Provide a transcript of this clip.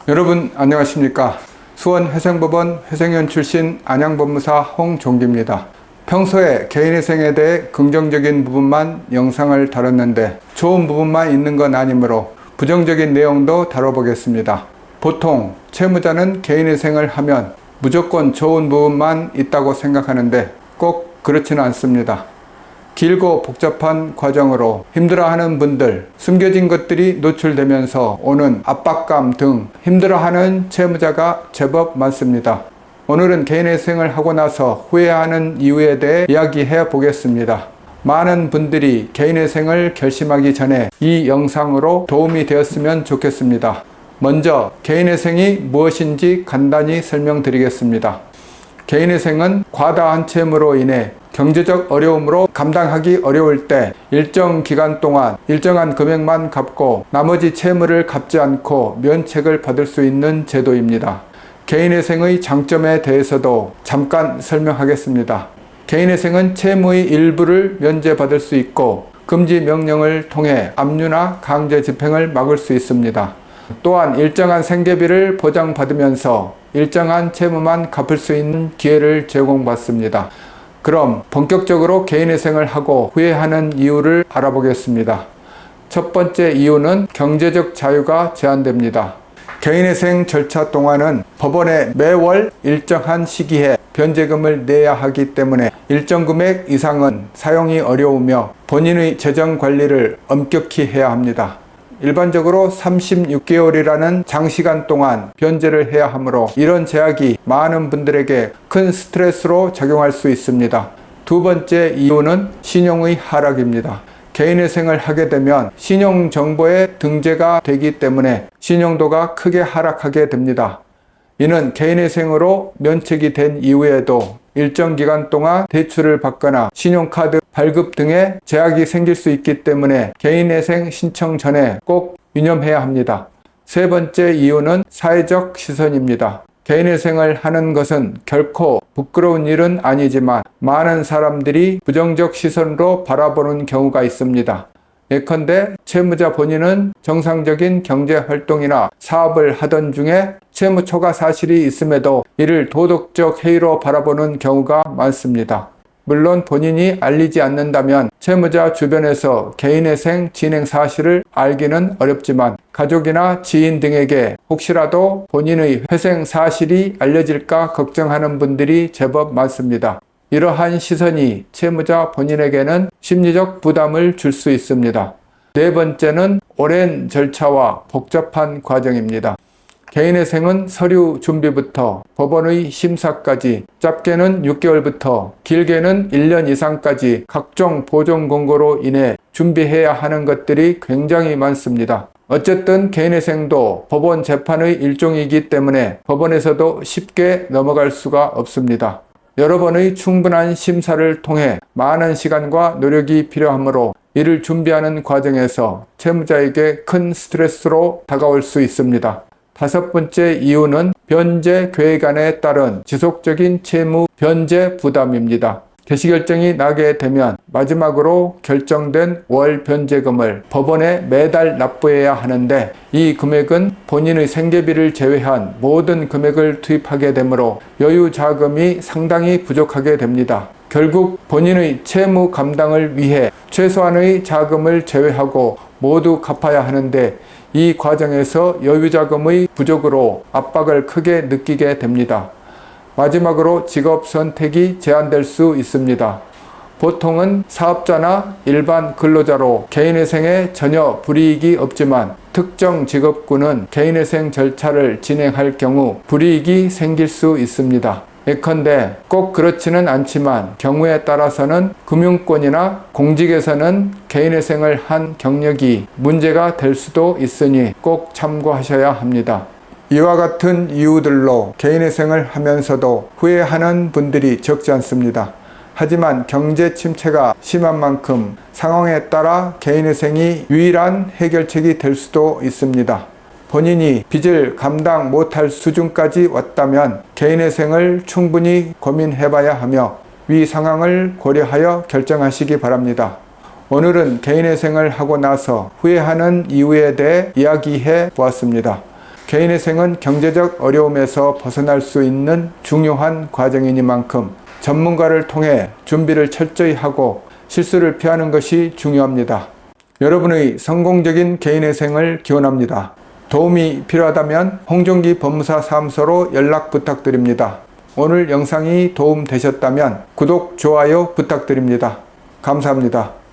여러분 안녕하십니까? 수원회생법원 회생위원 출신 안양법무사 홍종기입니다. 평소에 개인회생에 대해 긍정적인 부분만 영상을 다뤘는데 좋은 부분만 있는 건 아니므로 부정적인 내용도 다뤄보겠습니다. 보통 채무자는 개인회생을 하면 무조건 좋은 부분만 있다고 생각하는데 꼭 그렇지는 않습니다. 길고 복잡한 과정으로 힘들어하는 분들, 숨겨진 것들이 노출되면서 오는 압박감 등 힘들어하는 채무자가 제법 많습니다. 오늘은 개인회생을 하고 나서 후회하는 이유에 대해 이야기해 보겠습니다. 많은 분들이 개인회생을 결심하기 전에 이 영상으로 도움이 되었으면 좋겠습니다. 먼저 개인회생이 무엇인지 간단히 설명드리겠습니다. 개인회생은 과다한 채무로 인해 경제적 어려움으로 감당하기 어려울 때 일정 기간 동안 일정한 금액만 갚고 나머지 채무를 갚지 않고 면책을 받을 수 있는 제도입니다. 개인회생의 장점에 대해서도 잠깐 설명하겠습니다. 개인회생은 채무의 일부를 면제받을 수 있고 금지 명령을 통해 압류나 강제 집행을 막을 수 있습니다. 또한 일정한 생계비를 보장받으면서 일정한 채무만 갚을 수 있는 기회를 제공받습니다. 그럼 본격적으로 개인회생을 하고 후회하는 이유를 알아보겠습니다. 첫 번째 이유는 경제적 자유가 제한됩니다. 개인회생 절차 동안은 법원에 매월 일정한 시기에 변제금을 내야 하기 때문에 일정 금액 이상은 사용이 어려우며 본인의 재정 관리를 엄격히 해야 합니다. 일반적으로 36개월이라는 장시간 동안 변제를 해야 하므로 이런 제약이 많은 분들에게 큰 스트레스로 작용할 수 있습니다. 두 번째 이유는 신용의 하락입니다. 개인회생을 하게 되면 신용정보에 등재가 되기 때문에 신용도가 크게 하락하게 됩니다. 이는 개인회생으로 면책이 된 이후에도 일정 기간 동안 대출을 받거나 신용카드 발급 등의 제약이 생길 수 있기 때문에 개인회생 신청 전에 꼭 유념해야 합니다. 세 번째 이유는 사회적 시선입니다. 개인회생을 하는 것은 결코 부끄러운 일은 아니지만 많은 사람들이 부정적 시선으로 바라보는 경우가 있습니다. 예컨대 채무자 본인은 정상적인 경제활동이나 사업을 하던 중에 채무 초과 사실이 있음에도 이를 도덕적 해이로 바라보는 경우가 많습니다. 물론 본인이 알리지 않는다면 채무자 주변에서 개인회생 진행 사실을 알기는 어렵지만 가족이나 지인 등에게 혹시라도 본인의 회생 사실이 알려질까 걱정하는 분들이 제법 많습니다. 이러한 시선이 채무자 본인에게는 심리적 부담을 줄 수 있습니다. 네 번째는 오랜 절차와 복잡한 과정입니다. 개인회생은 서류 준비부터 법원의 심사까지 짧게는 6개월부터 길게는 1년 이상까지 각종 보정 공고로 인해 준비해야 하는 것들이 굉장히 많습니다. 어쨌든 개인회생도 법원 재판의 일종이기 때문에 법원에서도 쉽게 넘어갈 수가 없습니다. 여러 번의 충분한 심사를 통해 많은 시간과 노력이 필요하므로 이를 준비하는 과정에서 채무자에게 큰 스트레스로 다가올 수 있습니다. 다섯 번째 이유는 변제 계획안에 따른 지속적인 채무 변제 부담입니다. 개시결정이 나게 되면 마지막으로 결정된 월 변제금을 법원에 매달 납부해야 하는데 이 금액은 본인의 생계비를 제외한 모든 금액을 투입하게 되므로 여유 자금이 상당히 부족하게 됩니다. 결국 본인의 채무 감당을 위해 최소한의 자금을 제외하고 모두 갚아야 하는데 이 과정에서 여유자금의 부족으로 압박을 크게 느끼게 됩니다. 마지막으로 직업 선택이 제한될 수 있습니다. 보통은 사업자나 일반 근로자로 개인회생에 전혀 불이익이 없지만 특정 직업군은 개인회생 절차를 진행할 경우 불이익이 생길 수 있습니다. 예컨대 꼭 그렇지는 않지만 경우에 따라서는 금융권이나 공직에서는 개인회생을 한 경력이 문제가 될 수도 있으니 꼭 참고하셔야 합니다. 이와 같은 이유들로 개인회생을 하면서도 후회하는 분들이 적지 않습니다. 하지만 경제 침체가 심한 만큼 상황에 따라 개인회생이 유일한 해결책이 될 수도 있습니다. 본인이 빚을 감당 못할 수준까지 왔다면 개인회생을 충분히 고민해봐야 하며 위 상황을 고려하여 결정하시기 바랍니다. 오늘은 개인회생을 하고 나서 후회하는 이유에 대해 이야기해 보았습니다. 개인회생은 경제적 어려움에서 벗어날 수 있는 중요한 과정이니만큼 전문가를 통해 준비를 철저히 하고 실수를 피하는 것이 중요합니다. 여러분의 성공적인 개인회생을 기원합니다. 도움이 필요하다면 홍종기 법무사 사무소로 연락 부탁드립니다. 오늘 영상이 도움되셨다면 구독, 좋아요 부탁드립니다. 감사합니다.